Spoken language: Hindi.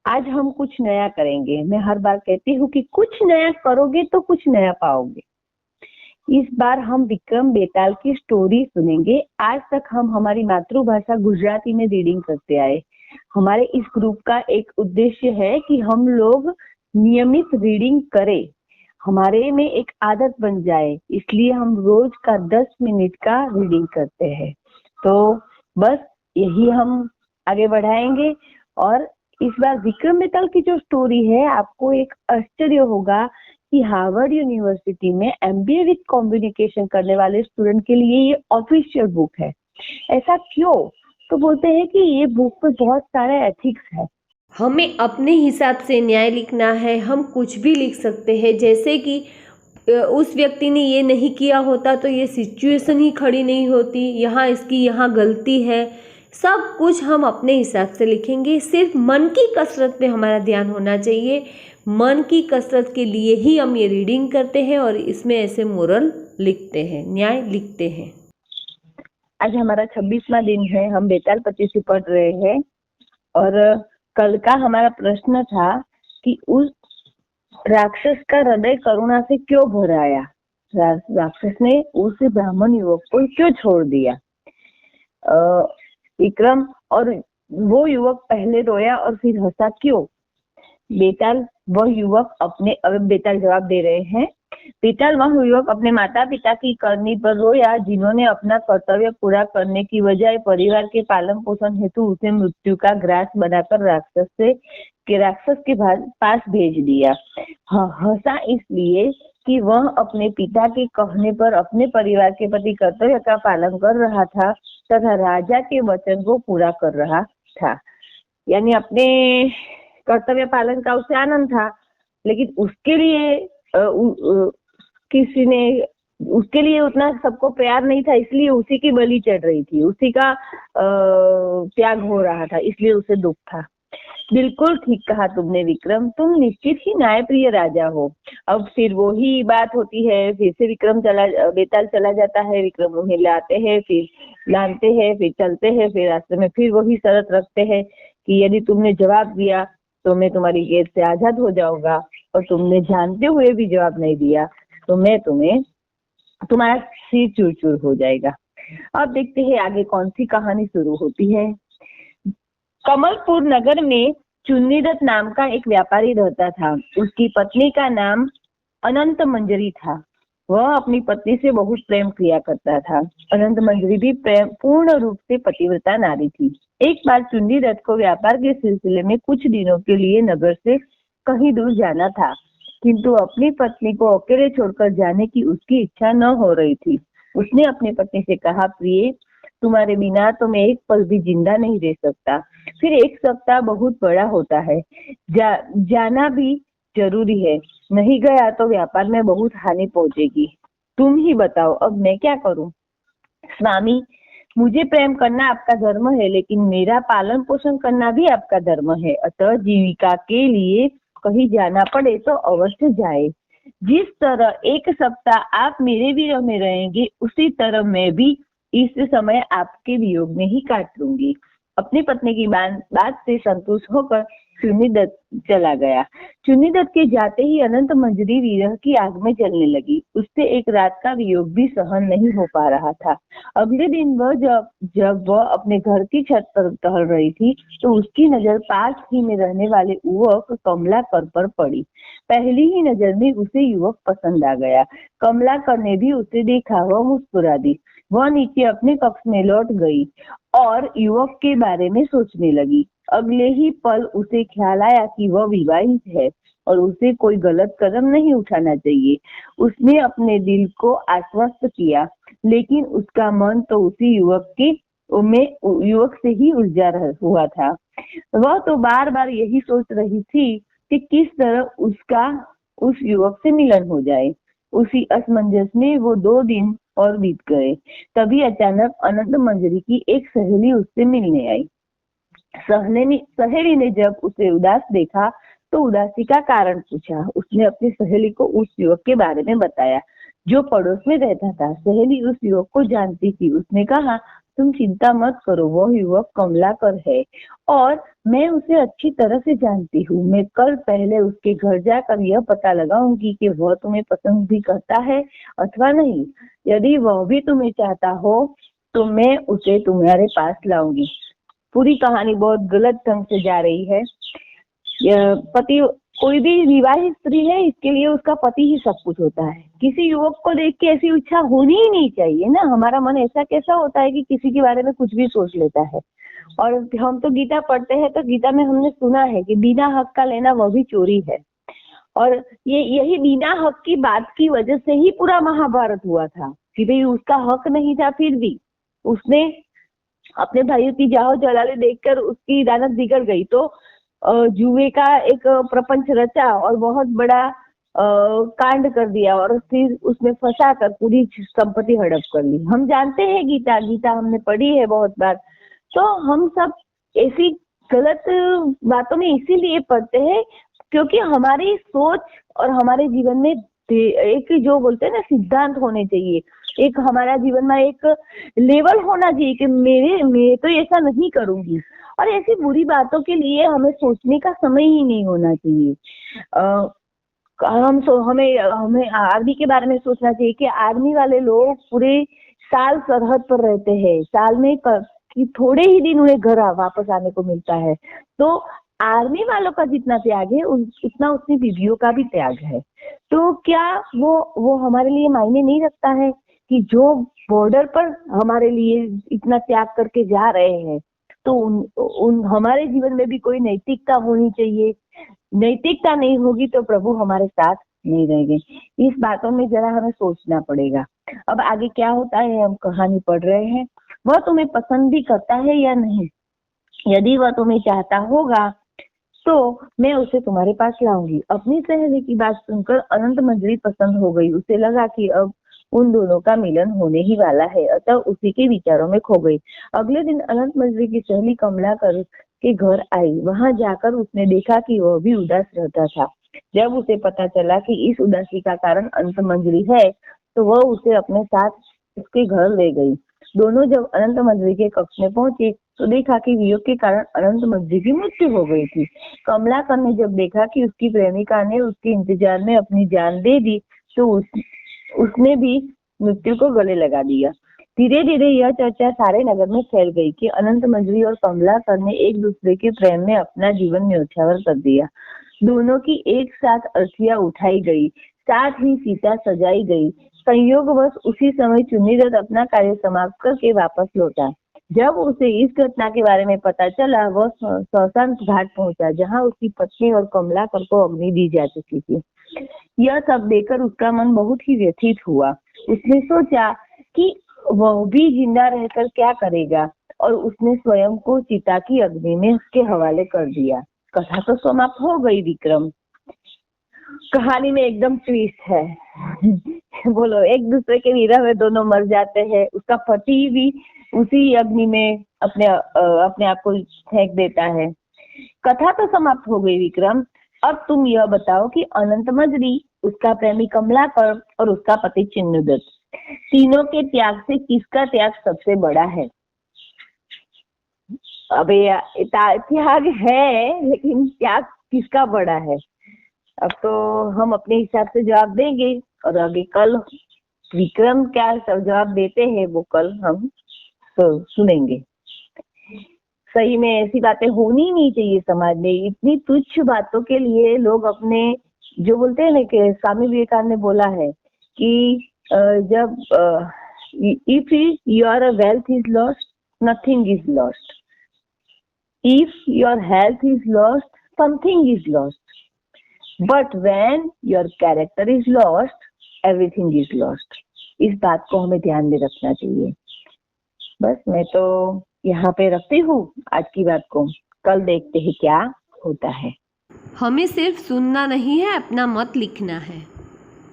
आज हम कुछ नया करेंगे। मैं हर बार कहती हूँ कि कुछ नया करोगे तो कुछ नया पाओगे। इस बार हम विक्रम बेताल की स्टोरी सुनेंगे। आज तक हम हमारी मातृभाषा गुजराती में रीडिंग करते आए। हमारे इस ग्रुप का एक उद्देश्य है कि हम लोग नियमित रीडिंग करें, हमारे में एक आदत बन जाए। इसलिए हम रोज का 10 मिनट का रीडिंग करते हैं। तो बस यही हम आगे बढ़ाएंगे। और इस बार विक्रम बेताल की जो स्टोरी है, आपको एक आश्चर्य होगा कि हार्वर्ड यूनिवर्सिटी में एमबीए विद कम्युनिकेशन करने वाले स्टूडेंट के लिए ये ऑफिशियल बुक है। ऐसा क्यों? तो बोलते हैं कि ये बुक में बहुत सारे एथिक्स है। हमें अपने हिसाब से न्याय लिखना है। हम कुछ भी लिख सकते हैं, जैसे कि उस व्यक्ति ने ये नहीं किया होता तो ये सिचुएशन ही खड़ी नहीं होती, यहाँ इसकी यहाँ गलती है। सब कुछ हम अपने हिसाब से लिखेंगे। सिर्फ मन की कसरत पे हमारा ध्यान होना चाहिए। मन की कसरत के लिए ही हम ये रीडिंग करते हैं और इसमें ऐसे मोरल लिखते हैं, न्याय लिखते हैं। आज हमारा 26वां दिन है, हम बेताल 25 पढ़ रहे हैं। और कल का हमारा प्रश्न था कि उस राक्षस का हृदय करुणा से क्यों भर आया। राक्षस ने उस ब्राह्मण युवक को क्यों छोड़ दिया। विक्रम और वो युवक पहले रोया और फिर हंसा क्यों। बेताल वह युवक अपने, अब बेताल जवाब दे रहे हैं। बेताल वह युवक अपने माता पिता की करनी पर रोया जिन्होंने अपना कर्तव्य पूरा करने की बजाय परिवार के पालन पोषण हेतु उसे मृत्यु का ग्रास बनाकर राक्षस के पास भेज दिया। हंसा इसलिए कि वह अपने पिता के कहने पर अपने परिवार के प्रति कर्तव्य का पालन कर रहा था तथा राजा के वचन को पूरा कर रहा था। यानी अपने कर्तव्य पालन का उसे आनंद था, लेकिन उसके लिए किसी ने उसके लिए उतना सबको प्यार नहीं था, इसलिए उसी की बलि चढ़ रही थी, उसी का त्याग हो रहा था, इसलिए उसे दुख था। बिल्कुल ठीक कहा तुमने विक्रम, तुम निश्चित ही न्यायप्रिय राजा हो। अब फिर वही बात होती है, फिर से बेताल चला जाता है। विक्रम उन्हें लाते हैं, फिर लाते हैं, फिर चलते हैं, फिर रास्ते में फिर वही शर्त रखते हैं कि यदि तुमने जवाब दिया तो मैं तुम्हारी कैद से आजाद हो जाऊंगा, और तुमने जानते हुए भी जवाब नहीं दिया तो मैं तुम्हारा सिर चूर चूर हो जाएगा। अब देखते हैं आगे कौन सी कहानी शुरू होती है। कमलपुर नगर में चुन्नीदत्त नाम का एक व्यापारी रहता था। उसकी पत्नी का नाम अनंत मंजरी था। वह अपनी पत्नी से बहुत प्रेम किया करता था। अनंत मंजरी भी पूर्ण रूप से पतिव्रता नारी थी। एक बार चुन्नीदत्त को व्यापार के सिलसिले में कुछ दिनों के लिए नगर से कहीं दूर जाना था, किंतु अपनी पत्नी को अकेले छोड़कर जाने की उसकी इच्छा न हो रही थी। उसने अपनी पत्नी से कहा, प्रिय, तुम्हारे बिना तो मैं एक पल भी जिंदा नहीं रह सकता। फिर एक सप्ताह बहुत बड़ा होता है, जाना भी जरूरी है। नहीं गया तो व्यापार में बहुत हानि पहुंचेगी। तुम ही बताओ, अब मैं क्या करूं। स्वामी, मुझे प्रेम करना आपका धर्म है, लेकिन मेरा पालन पोषण करना भी आपका धर्म है। अतः जीविका के लिए कहीं जाना पड़े तो अवश्य जाए। जिस तरह एक सप्ताह आप मेरे विरह में रहेंगे, उसी तरह मैं भी इस समय आपके वियोग में ही काट लूंगी। अपनी पत्नी की बात से संतुष्ट होकर चुन्नीदत्त चला गया। चुन्नीदत्त के जाते ही अनंत मंजरी विरह की आग में जलने लगी। उससे एक रात का वियोग भी सहन नहीं हो पा रहा था। अगले दिन वह जब वह अपने घर की छत पर टहल रही थी तो उसकी नजर पास ही में रहने वाले युवक कमलाकर पर पड़ी। पहली ही नजर में उसे युवक पसंद आ गया। कमलाकर ने भी उसे देखा, वह मुस्कुरा दी। वह नीचे अपने कक्ष में लौट गई और युवक के बारे में सोचने लगी। अगले ही पल उसे ख्याल आया कि वह विवाहित है और उसे कोई गलत कदम नहीं उठाना चाहिए। उसने अपने दिल को आश्वस्त किया, लेकिन उसका मन तो उसी युवक से ही उलझा हुआ था। वह तो बार बार यही सोच रही थी कि किस तरह उसका उस युवक से मिलन हो जाए। उसी असमंजस में वो 2 दिन और बीत गए। तभी अचानक अनंत मंजरी की एक सहेली उससे मिलने आई। सहेली ने जब उसे उदास देखा तो उदासी का कारण पूछा। उसने अपनी सहेली को उस युवक के बारे में बताया जो पड़ोस में रहता था। सहेली उस युवक को जानती थी। उसने कहा, तुम चिंता मत करो, वो युवक कमलाकर है और मैं उसे अच्छी तरह से जानती हूँ। मैं कल पहले उसके घर जाकर यह पता लगाऊंगी कि वह तुम्हें पसंद भी करता है अथवा नहीं। यदि वह भी तुम्हें चाहता हो तो मैं उसे तुम्हारे पास लाऊंगी। पूरी कहानी बहुत गलत ढंग से जा रही है। पति, कोई भी विवाहित स्त्री है, इसके लिए उसका पति ही सब कुछ होता है। किसी युवक को देख के ऐसी इच्छा होनी ही नहीं चाहिए ना। हमारा मन ऐसा कैसा होता है कि किसी के बारे में कुछ भी सोच लेता है। और हम तो गीता पढ़ते हैं, तो गीता में हमने सुना है कि बिना हक का लेना वह भी चोरी है। और यही बिना हक की बात की वजह से ही पूरा महाभारत हुआ था कि भाई उसका हक नहीं था, फिर भी उसने अपने भाइयों की जाहो जलाले देखकर उसकी दानत बिगड़ गई, तो जुए का एक प्रपंच रचा और बहुत बड़ा कांड कर दिया और फिर उसमें फंसा कर पूरी संपत्ति हड़प कर ली। हम जानते हैं गीता हमने पढ़ी है बहुत बार। तो हम सब ऐसी गलत बातों में इसीलिए पढ़ते हैं क्योंकि हमारी सोच और हमारे जीवन में एक जो बोलते हैं ना सिद्धांत होने चाहिए, एक हमारा जीवन में एक लेवल होना चाहिए कि मैं तो ऐसा नहीं करूंगी। और ऐसी बुरी बातों के लिए हमें सोचने का समय ही नहीं होना चाहिए। हमें आर्मी के बारे में सोचना चाहिए कि आर्मी वाले लोग पूरे साल सरहद पर रहते हैं, साल में कि थोड़े ही दिन उन्हें घर वापस आने को मिलता है। तो आर्मी वालों का जितना त्याग है उतना उसकी बीवियों का भी त्याग है। तो क्या वो हमारे लिए मायने नहीं रखता है कि जो बॉर्डर पर हमारे लिए इतना त्याग करके जा रहे हैं, तो उन हमारे जीवन में भी कोई नैतिकता होनी चाहिए। नैतिकता नहीं होगी तो प्रभु हमारे साथ नहीं रहेंगे। इस बातों में जरा हमें सोचना पड़ेगा। अब आगे क्या होता है, हम कहानी पढ़ रहे हैं। वह तुम्हें पसंद भी करता है या नहीं, यदि वह तुम्हें चाहता होगा तो मैं उसे तुम्हारे पास लाऊंगी। अपनी सहेली की बात सुनकर अनंत मंजरी पसंद हो गई। उसे लगा कि अब उन दोनों का मिलन होने ही वाला है, अतः उसी के विचारों में खो गई। अगले दिन अनंत मंजरी की सहेली कमलाकर के घर आई। वहां जाकर उसने देखा कि वह भी उदास रहता था। जब उसे पता चला कि इस उदासी का कारण अनंत मंजरी है, तो वह उसे अपने साथ उसके घर ले गई। दोनों जब अनंत मंजरी के कक्ष में पहुंचे तो देखा कि वियोग के कारण अनंत मंजरी की मृत्यु हो गई थी। कमलाकर ने जब देखा कि उसकी प्रेमिका ने उसके इंतजार में अपनी जान दे दी, तो उसने भी मृत्यु को गले लगा दिया। धीरे धीरे यह चर्चा सारे नगर में फैल गई कि अनंत मंजरी और कमलाकर ने एक दूसरे के प्रेम में अपना जीवन न्योछावर कर दिया। दोनों की एक साथ अर्थियां उठाई गई, साथ ही सीता सजाई गई। संयोगवश उसी समय चुन्नीदत्त अपना कार्य समाप्त करके वापस लौटा। जब उसे इस घटना के बारे में पता चला, वह श्मशान घाट पहुंचा, जहां उसकी पत्नी और कमलाकर को अग्नि दी जा चुकी थी। यह सब देखकर उसका मन बहुत ही व्यथित हुआ। उसने सोचा कि वह भी जिंदा रहकर क्या करेगा, और उसने स्वयं को चिता की अग्नि में उसके हवाले कर दिया। कथा तो समाप्त हो गई विक्रम। कहानी में एकदम ट्विस्ट है। बोलो, एक दूसरे के विरह में दोनों मर जाते हैं। उसका पति भी उसी अग्नि में अपने आप को फेंक देता है। कथा तो समाप्त हो गई विक्रम। अब तुम यह बताओ कि अनंत मंजरी, उसका प्रेमी कमलाकर और उसका पति चिन्नूदत्त, तीनों के त्याग से किसका त्याग सबसे बड़ा है? अबे त्याग है, लेकिन त्याग किसका बड़ा है? अब तो हम अपने हिसाब से जवाब देंगे और आगे कल विक्रम क्या जवाब देते हैं वो कल हम तो सुनेंगे। सही में ऐसी बातें होनी नहीं चाहिए समाज में। इतनी तुच्छ बातों के लिए लोग अपने, जो बोलते हैं ना कि स्वामी विवेकानंद ने बोला है कि जब if your wealth is lost, nothing is lost. If your health is lost, something is lost. But when your character is lost, everything is lost. इस बात को हमें ध्यान में रखना चाहिए। बस मैं तो यहाँ पे रखती हूँ आज की बात को। कल देखते हैं क्या होता है। हमें सिर्फ सुनना नहीं है, अपना मत लिखना है।